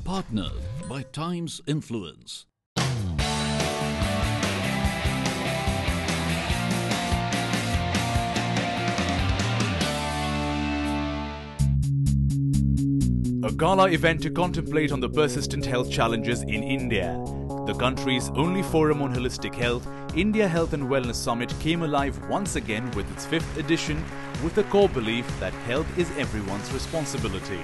Partnered by Times Influence. A gala event to contemplate on the persistent health challenges in India. The country's only forum on holistic health, India Health and Wellness Summit came alive once again with its 5th edition with the core belief that health is everyone's responsibility.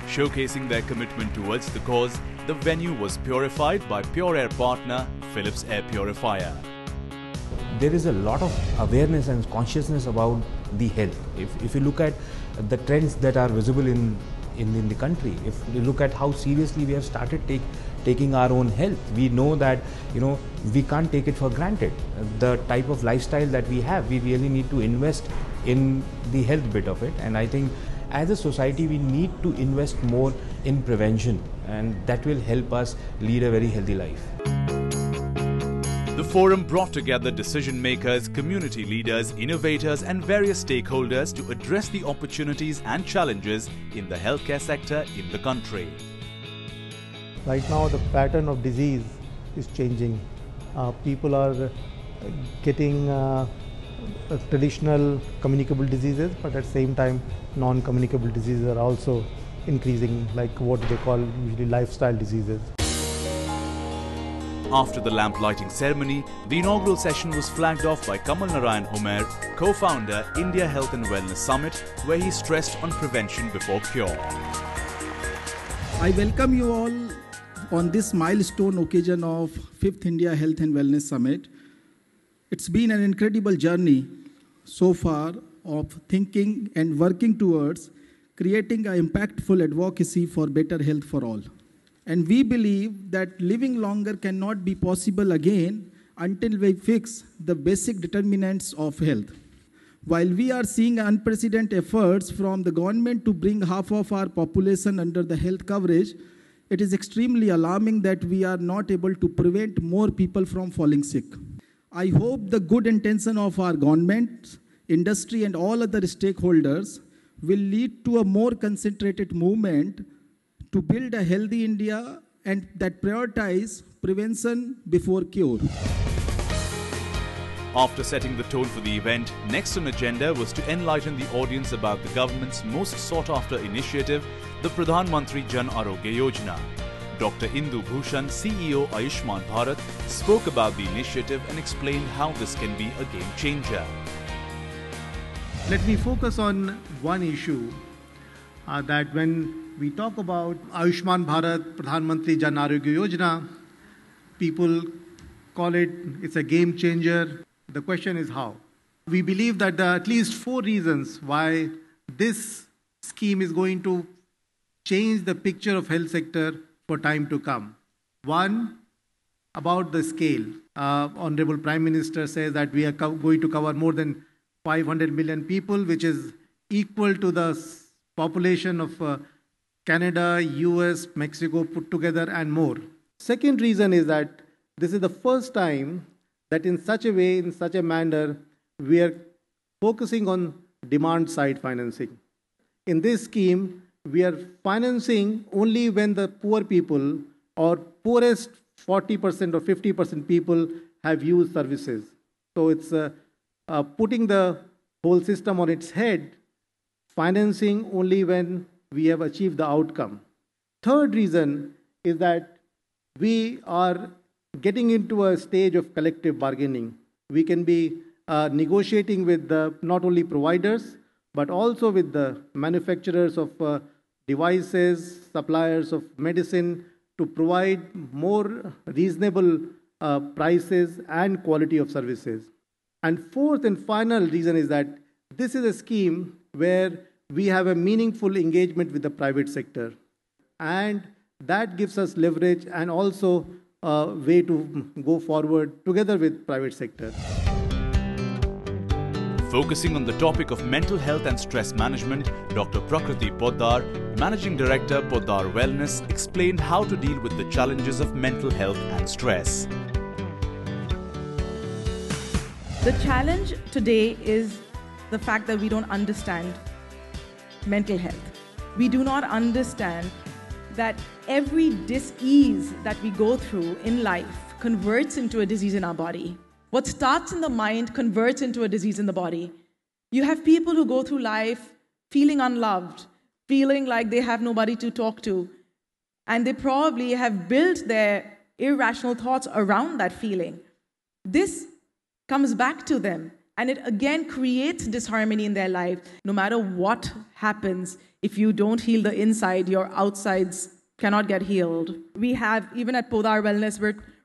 Showcasing their commitment towards the cause, the venue was purified by Pure Air partner Philips Air Purifier. There is a lot of awareness and consciousness about the health. If you look at the trends that are visible in the country, if you look at how seriously we have started taking our own health, we know that we can't take it for granted. The type of lifestyle that we have, we really need to invest in the health bit of it, and I think as a society we need to invest more in prevention, and that will help us lead a very healthy life. The forum brought together decision makers, community leaders, innovators and various stakeholders to address the opportunities and challenges in the healthcare sector in the country. Right now the pattern of disease is changing. People are getting traditional communicable diseases, but at the same time non-communicable diseases are also increasing, like what they call usually lifestyle diseases. After the lamp lighting ceremony, the inaugural session was flagged off by Kamal Narayan Umer, co-founder India Health and Wellness Summit, where he stressed on prevention before cure. I welcome you all on this milestone occasion of 5th India Health and Wellness Summit. It's been an incredible journey so far of thinking and working towards creating an impactful advocacy for better health for all. And we believe that living longer cannot be possible again until we fix the basic determinants of health. While we are seeing unprecedented efforts from the government to bring half of our population under the health coverage, it is extremely alarming that we are not able to prevent more people from falling sick. I hope the good intention of our government, industry and all other stakeholders will lead to a more concentrated movement to build a healthy India and that prioritize prevention before cure. After setting the tone for the event, next on agenda was to enlighten the audience about the government's most sought-after initiative, the Pradhan Mantri Jan Arogya Yojana. Dr. Indu Bhushan, CEO Ayushman Bharat, spoke about the initiative and explained how this can be a game changer. Let me focus on one issue that when we talk about Ayushman Bharat, Pradhan Mantri Jan Arogya Yojana, people call it's a game changer. The question is how. We believe that there are at least 4 reasons why this scheme is going to change the picture of health sector for time to come. One, about the scale. Honorable Prime Minister says that we are going to cover more than 500 million people, which is equal to the population of Canada, US, Mexico put together and more. Second reason is that this is the first time that in such a way, in such a manner, we are focusing on demand side financing. In this scheme, we are financing only when the poor people or poorest 40% or 50% people have used services. So it's putting the whole system on its head, financing only when we have achieved the outcome. Third reason is that we are getting into a stage of collective bargaining. We can be negotiating with not only providers, but also with the manufacturers of devices, suppliers of medicine to provide more reasonable prices and quality of services. And fourth and final reason is that this is a scheme where we have a meaningful engagement with the private sector. And that gives us leverage and also a way to go forward together with private sector. Focusing on the topic of mental health and stress management, Dr. Prakriti Poddar, Managing Director Poddar Wellness, explained how to deal with the challenges of mental health and stress. The challenge today is the fact that we don't understand mental health. We do not understand that every dis-ease that we go through in life converts into a disease in our body. What starts in the mind converts into a disease in the body. You have people who go through life feeling unloved, feeling like they have nobody to talk to, and they probably have built their irrational thoughts around that feeling. This comes back to them, and it again creates disharmony in their life. No matter what happens, if you don't heal the inside, your outsides cannot get healed. We have, even at Podar Wellness,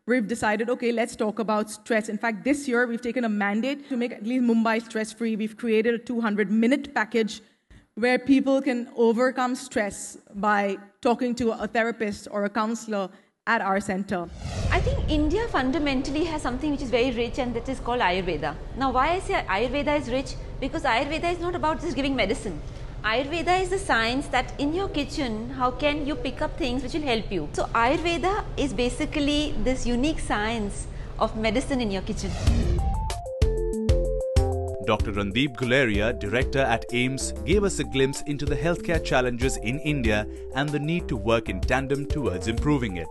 we've decided, okay, let's talk about stress. In fact, this year, we've taken a mandate to make at least Mumbai stress-free. We've created a 200-minute package where people can overcome stress by talking to a therapist or a counselor at our center. I think India fundamentally has something which is very rich, and that is called Ayurveda. Now, why I say Ayurveda is rich? Because Ayurveda is not about just giving medicine. Ayurveda is the science that in your kitchen, how can you pick up things which will help you? So Ayurveda is basically this unique science of medicine in your kitchen. Dr. Randeep Guleria, director at AIIMS, gave us a glimpse into the healthcare challenges in India and the need to work in tandem towards improving it.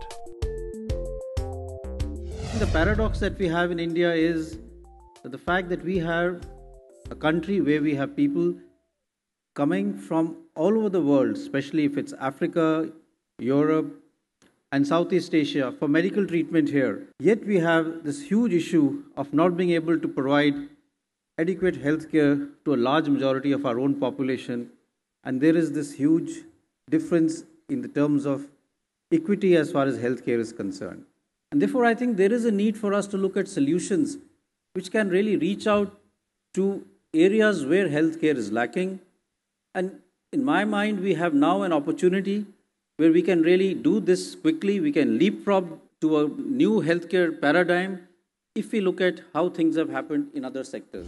The paradox that we have in India is the fact that we have a country where we have people coming from all over the world, especially if it's Africa, Europe, and Southeast Asia, for medical treatment here. Yet we have this huge issue of not being able to provide adequate healthcare to a large majority of our own population, and there is this huge difference in the terms of equity as far as healthcare is concerned. And therefore, I think there is a need for us to look at solutions which can really reach out to areas where healthcare is lacking. And in my mind, we have now an opportunity where we can really do this quickly. We can leapfrog to a new healthcare paradigm if we look at how things have happened in other sectors.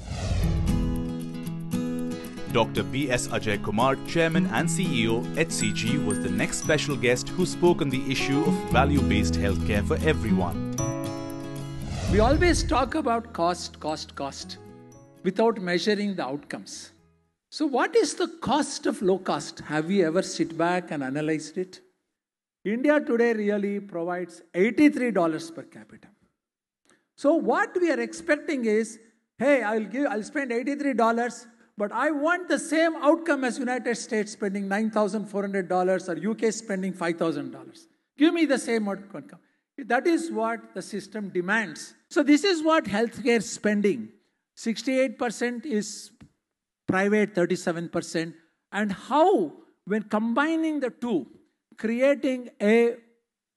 Dr. B.S. Ajay Kumar, Chairman and CEO, HCG, was the next special guest who spoke on the issue of value-based healthcare for everyone. We always talk about cost, without measuring the outcomes. So what is the cost of low cost? Have we ever sit back and analyzed it? India today really provides $83 per capita. So what we are expecting is, hey, I'll spend $83, but I want the same outcome as United States spending $9,400 or UK spending $5,000. Give me the same outcome. That is what the system demands. So this is what healthcare spending. 68% is private, 37%. And how, when combining the two, creating a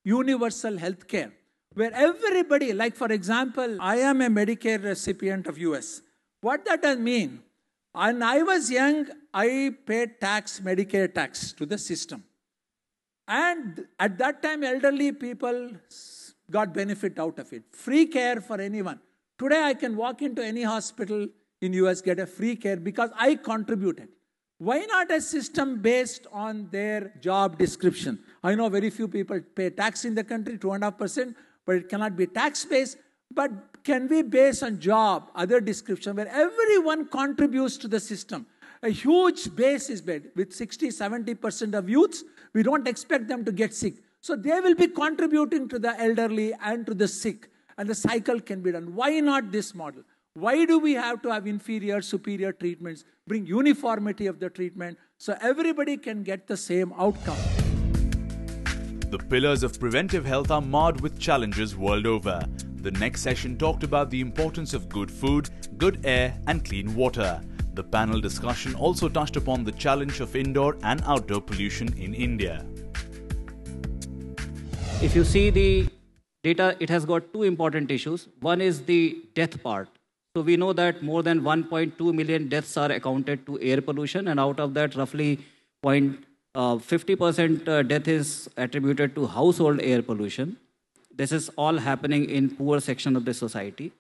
universal healthcare, where everybody, like for example, I am a Medicare recipient of US. What that does mean? When I was young, I paid tax, Medicare tax to the system. And at that time, elderly people got benefit out of it. Free care for anyone. Today, I can walk into any hospital in US, get a free care because I contributed. Why not a system based on their job description? I know very few people pay tax in the country, 2.5%, but it cannot be tax-based. But can we base on job, other description, where everyone contributes to the system? A huge base is made. With 60-70% of youths, we don't expect them to get sick. So they will be contributing to the elderly and to the sick. And the cycle can be done. Why not this model? Why do we have to have inferior, superior treatments? Bring uniformity of the treatment so everybody can get the same outcome. The pillars of preventive health are marred with challenges world over. The next session talked about the importance of good food, good air and clean water. The panel discussion also touched upon the challenge of indoor and outdoor pollution in India. If you see the data, it has got two important issues. One is the death part. So we know that more than 1.2 million deaths are accounted to air pollution, and out of that roughly 50% death is attributed to household air pollution. This is all happening in poor section of the society.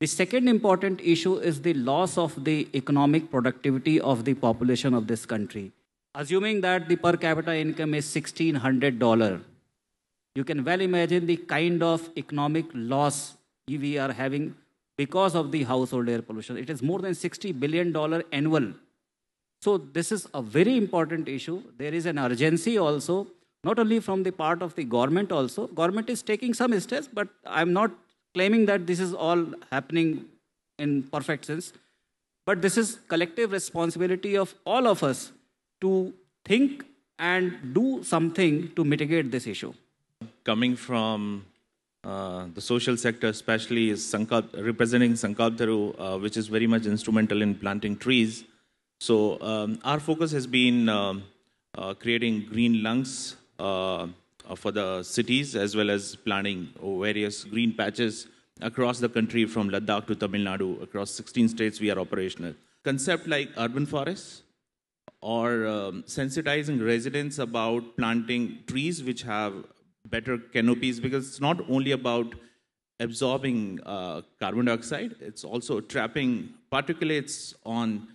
The second important issue is the loss of the economic productivity of the population of this country. Assuming that the per capita income is $1,600, you can well imagine the kind of economic loss we are having because of the household air pollution. It is more than $60 billion annual. So this is a very important issue. There is an urgency also not only from the part of the government also. Government is taking some steps, but I'm not claiming that this is all happening in perfect sense. But this is collective responsibility of all of us to think and do something to mitigate this issue. Coming from the social sector, especially is representing Sankalp Dharu, which is very much instrumental in planting trees. So our focus has been creating green lungs for the cities, as well as planting various green patches across the country from Ladakh to Tamil Nadu. Across 16 states we are operational. Concept like urban forests or sensitizing residents about planting trees which have better canopies, because it's not only about absorbing carbon dioxide, it's also trapping particulates on,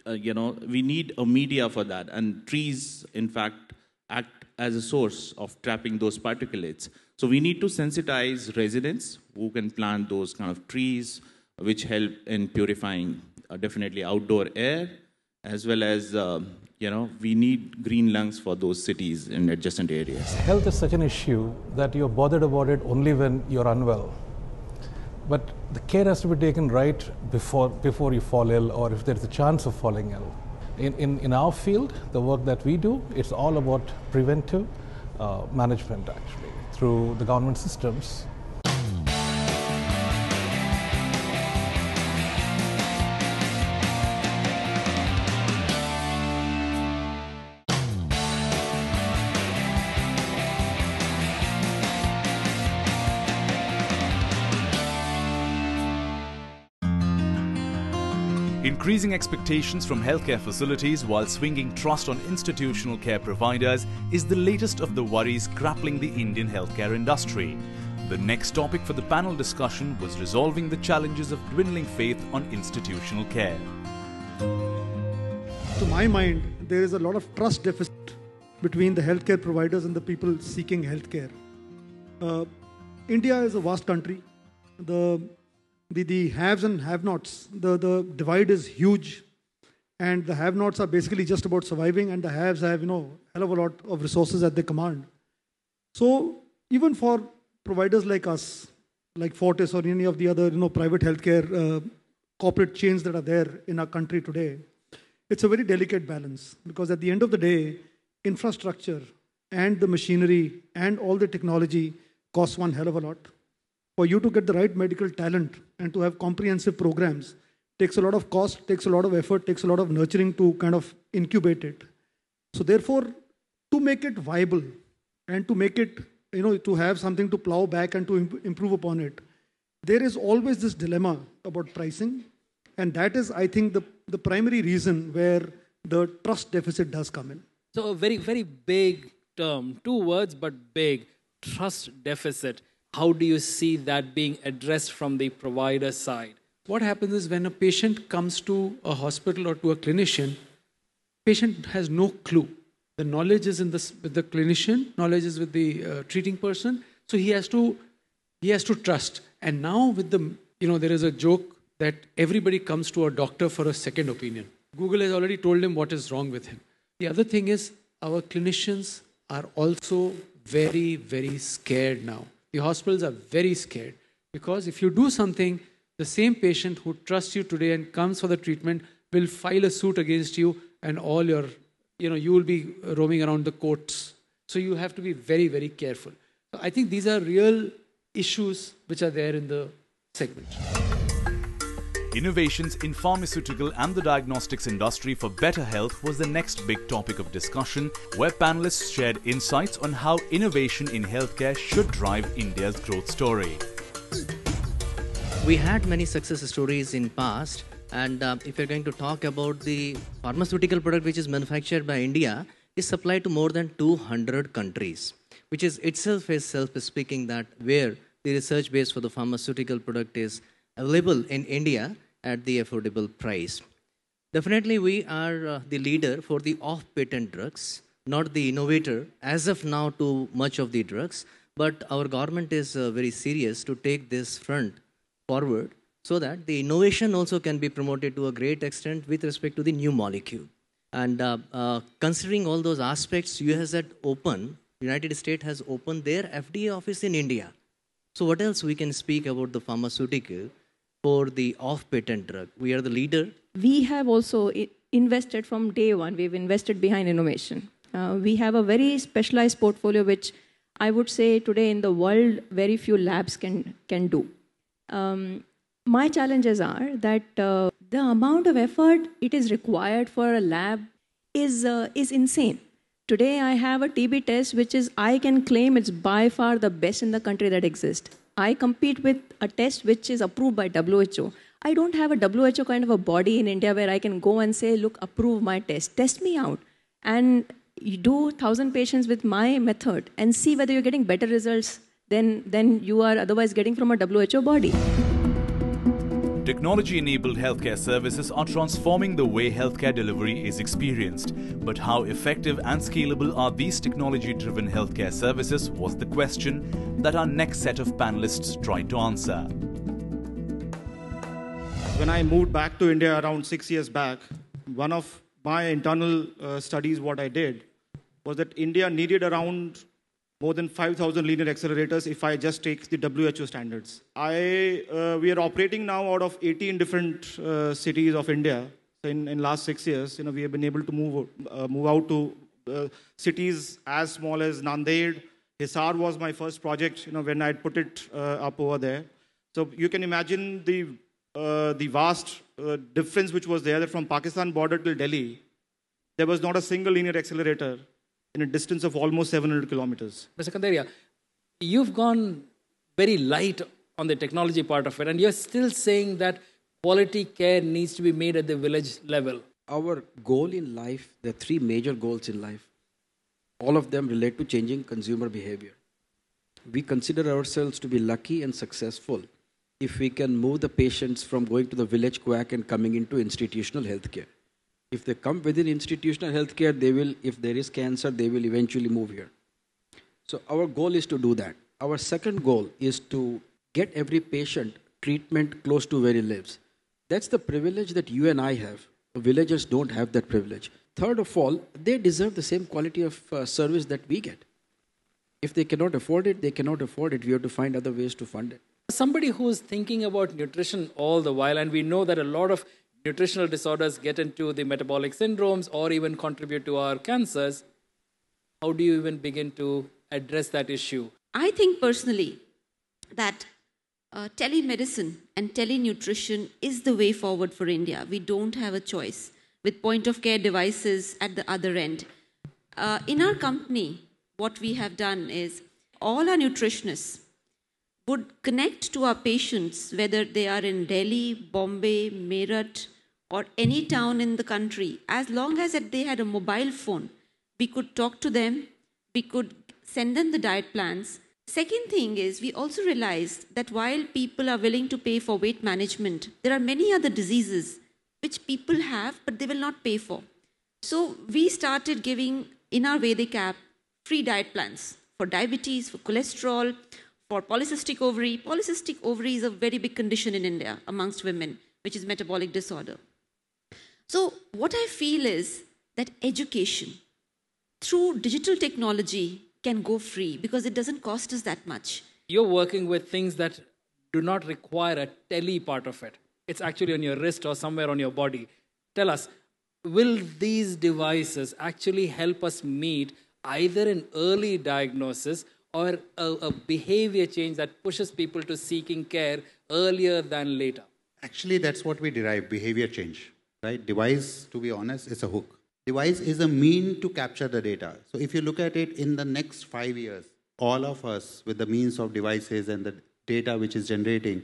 we need a media for that. And trees, in fact, act as a source of trapping those particulates. So we need to sensitize residents who can plant those kind of trees, which help in purifying definitely outdoor air, as well as, we need green lungs for those cities in adjacent areas. Health is such an issue that you're bothered about it only when you're unwell. But the care has to be taken right before you fall ill, or if there's a chance of falling ill. In our field, the work that we do, it's all about preventive management, actually, through the government systems. Increasing expectations from healthcare facilities while swinging trust on institutional care providers is the latest of the worries grappling the Indian healthcare industry. The next topic for the panel discussion was resolving the challenges of dwindling faith on institutional care. To my mind, there is a lot of trust deficit between the healthcare providers and the people seeking healthcare. India is a vast country. The haves and have-nots, the divide is huge, and the have-nots are basically just about surviving, and the haves have, hell of a lot of resources at their command. So even for providers like us, like Fortis or any of the other, private healthcare corporate chains that are there in our country today, it's a very delicate balance, because at the end of the day, infrastructure and the machinery and all the technology costs one hell of a lot. For you to get the right medical talent and to have comprehensive programs takes a lot of cost, takes a lot of effort, takes a lot of nurturing to kind of incubate it. So therefore, to make it viable and to make it, to have something to plow back and to improve upon it, there is always this dilemma about pricing. And that is, I think, the primary reason where the trust deficit does come in. So a very, very big term, 2 words, but big, trust deficit. How do you see that being addressed from the provider side? What happens is when a patient comes to a hospital or to a clinician, patient has no clue. The knowledge is with the clinician, knowledge is with the treating person. So he has to trust. And now with there is a joke that everybody comes to a doctor for a second opinion. Google has already told him what is wrong with him. The other thing is our clinicians are also very, very scared now. The hospitals are very scared because if you do something, the same patient who trusts you today and comes for the treatment will file a suit against you, and all your, you will be roaming around the courts. So you have to be very, very careful. So I think these are real issues which are there in the segment. Innovations in pharmaceutical and the diagnostics industry for better health was the next big topic of discussion, where panelists shared insights on how innovation in healthcare should drive India's growth story. We had many success stories in past, and if you're going to talk about the pharmaceutical product which is manufactured by India, is supplied to more than 200 countries, which is itself is self-speaking that where the research base for the pharmaceutical product is available in India at the affordable price. Definitely we are the leader for the off-patent drugs, not the innovator as of now to much of the drugs, but our government is very serious to take this front forward so that the innovation also can be promoted to a great extent with respect to the new molecule. And considering all those aspects, US had opened United States has opened their FDA office in India. So what else we can speak about the pharmaceutical for the off-patent drug? We are the leader. We have also invested from day one. We've invested behind innovation. We have a very specialized portfolio, which I would say today in the world, very few labs can do. My challenges are that the amount of effort it is required for a lab is insane. Today, I have a TB test, which is, I can claim it's by far the best in the country that exists. I compete with a test which is approved by WHO. I don't have a WHO kind of a body in India where I can go and say, look, approve my test, test me out. And you do 1,000 patients with my method and see whether you're getting better results than you are otherwise getting from a WHO body. Technology-enabled healthcare services are transforming the way healthcare delivery is experienced. But how effective and scalable are these technology-driven healthcare services was the question that our next set of panelists tried to answer. When I moved back to India around 6 years back, one of my internal studies, what I did, was that India needed around more than 5,000 linear accelerators if I just take the WHO standards. We are operating now out of 18 different cities of India. So in last 6 years, we have been able to move out to cities as small as Nanded. Hisar was my first project, when I put it up over there. So you can imagine the vast difference which was there, that from Pakistan border till Delhi, there was not a single linear accelerator in a distance of almost 700 kilometers. Mr. Kanderia, you've gone very light on the technology part of it, and you're still saying that quality care needs to be made at the village level. Our goal in life, there are three major goals in life. All of them relate to changing consumer behavior. We consider ourselves to be lucky and successful if we can move the patients from going to the village quack and coming into institutional healthcare. If they come within institutional healthcare, they will, if there is cancer, they will eventually move here. So our goal is to do that. Our second goal is to get every patient treatment close to where he lives. That's the privilege that you and I have. Villagers don't have that privilege. Third of all, they deserve the same quality of service that we get. If they cannot afford it, they cannot afford it. We have to find other ways to fund it. Somebody who's thinking about nutrition all the while, and we know that a lot of nutritional disorders get into the metabolic syndromes or even contribute to our cancers, how do you even begin to address that issue? I think personally that telemedicine and telenutrition is the way forward for India. We don't have a choice with point-of-care devices at the other end. In our company, what we have done is all our nutritionists would connect to our patients, whether they are in Delhi, Bombay, Meerut, or any town in the country. As long as they had a mobile phone, we could talk to them, we could send them the diet plans. Second thing is, we also realized that while people are willing to pay for weight management, there are many other diseases which people have, but they will not pay for. So we started giving, in our Vedic app, free diet plans for diabetes, for cholesterol, for polycystic ovary. Polycystic ovary is a very big condition in India amongst women, which is metabolic disorder. So what I feel is that education through digital technology can go free because it doesn't cost us that much. You're working with things that do not require a tele part of it. It's actually on your wrist or somewhere on your body. Tell us, will these devices actually help us meet either an early diagnosis or a behavior change that pushes people to seeking care earlier than later? Actually, that's what we derive, behavior change. Right? Device, to be honest, is a hook. Device is a mean to capture the data. So if you look at it in the next 5 years, all of us with the means of devices and the data which is generating,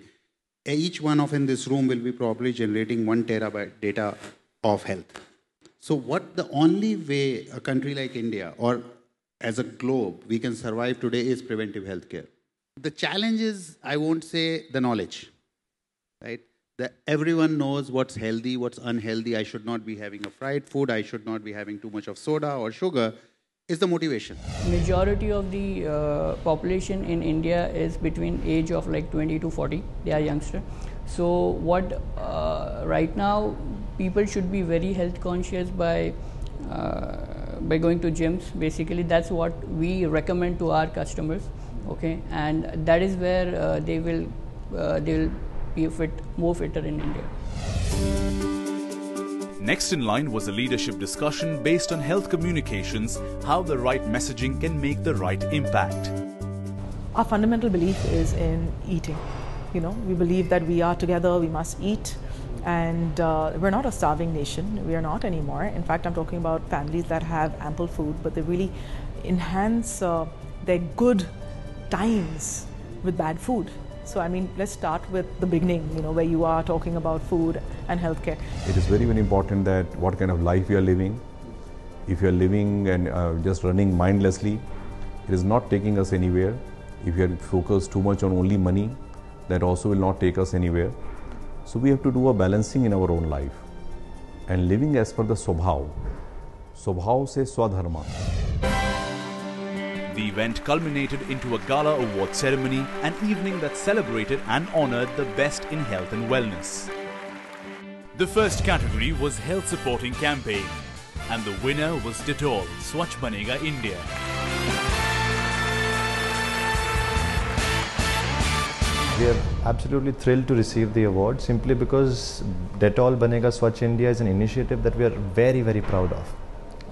each one of in this room will be probably generating 1 terabyte data of health. So what the only way a country like India or as a globe we can survive today is preventive healthcare. The challenge is, I won't say the knowledge, right? That everyone knows what's healthy, what's unhealthy. I should not be having a fried food. I should not be having too much of soda or sugar. Is the motivation. Majority of the population in India is between age of like 20 to 40. They are youngster. So what right now people should be very health conscious by by going to gyms. Basically, that's what we recommend to our customers. Okay, and that is where they will be more fitter in India. Next in line was a leadership discussion based on health communications, how the right messaging can make the right impact. Our fundamental belief is in eating. We believe that we are together, we must eat. And we're not a starving nation. We are not anymore. In fact, I'm talking about families that have ample food, but they really enhance their good times with bad food. So, let's start with the beginning, where you are talking about food and healthcare. It is very, very important that what kind of life you are living. If you are living and just running mindlessly, it is not taking us anywhere. If you are focused too much on only money, that also will not take us anywhere. So we have to do a balancing in our own life and living as per the Swabhav. Swabhav se Swadharma. The event culminated into a gala award ceremony, an evening that celebrated and honored the best in health and wellness. The first category was Health Supporting Campaign, and the winner was Dettol Swachh Banega India. We are absolutely thrilled to receive the award simply because Dettol Banega Swachh India is an initiative that we are very, very proud of.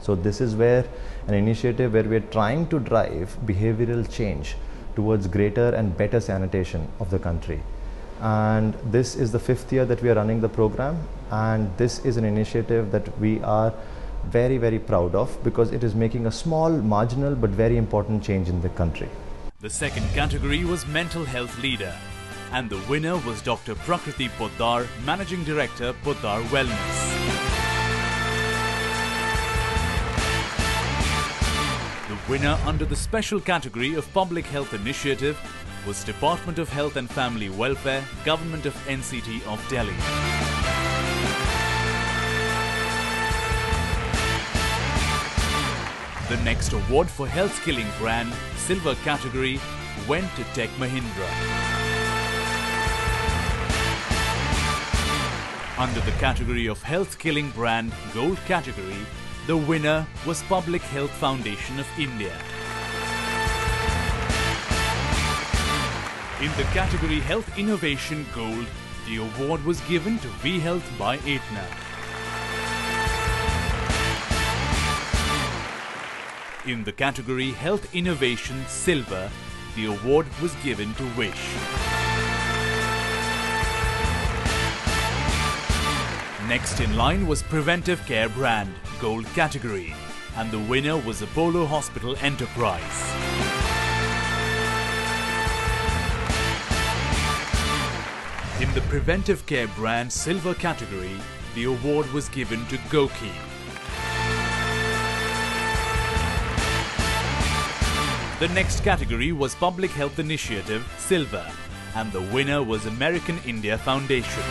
So this is where an initiative where we are trying to drive behavioral change towards greater and better sanitation of the country. And this is the 5th year that we are running the program, and this is an initiative that we are very, very proud of because it is making a small, marginal but very important change in the country. The second category was Mental Health Leader, and the winner was Dr. Prakriti Poddar, Managing Director, Poddar Wellness. The winner under the special category of Public Health Initiative was Department of Health and Family Welfare, Government of NCT of Delhi. The next award for Health Killing Brand, Silver category, went to Tech Mahindra. Under the category of Health Killing Brand, Gold category, the winner was Public Health Foundation of India. In the category Health Innovation Gold, the award was given to V-Health by Aetna. In the category Health Innovation Silver, the award was given to Wish. Next in line was Preventive Care Brand, Gold category, and the winner was Apollo Hospital Enterprise. In the Preventive Care Brand Silver category, the award was given to Goki. The next category was Public Health Initiative Silver, and the winner was American India Foundation.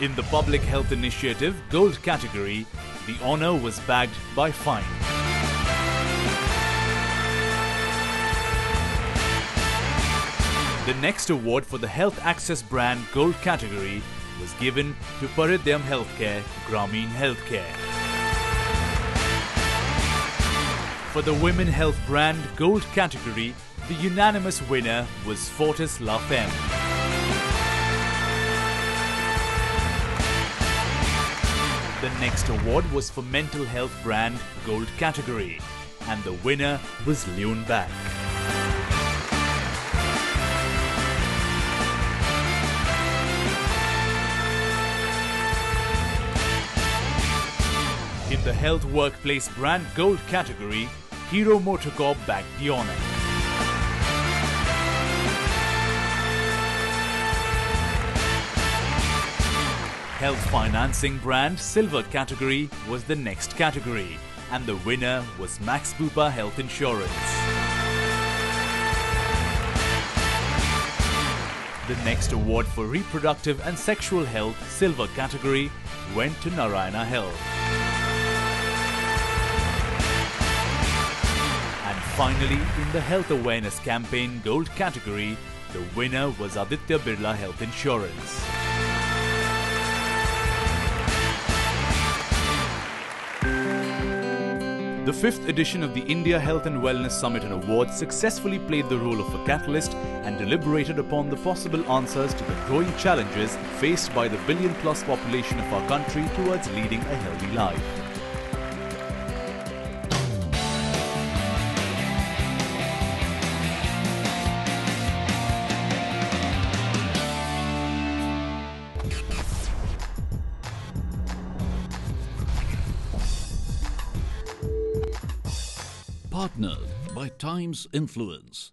In the Public Health Initiative Gold category, the honor was bagged by Fine. The next award for the Health Access Brand Gold category was given to Paridyam Healthcare, Grameen Healthcare. For the Women Health Brand Gold category, the unanimous winner was Fortis La Femme. The next award was for Mental Health Brand Gold category, and the winner was Leonback. In the Health Workplace Brand Gold category, Hero MotoCorp bagged the honor. Health Financing Brand Silver category was the next category, and the winner was Max Bupa Health Insurance. The next award for Reproductive and Sexual Health Silver category went to Narayana Health. And finally, in the Health Awareness Campaign Gold category, The winner was Aditya Birla Health Insurance. The 5th edition of the India Health and Wellness Summit and Awards successfully played the role of a catalyst and deliberated upon the possible answers to the growing challenges faced by the billion-plus population of our country towards leading a healthy life. Partnered by Times Influence.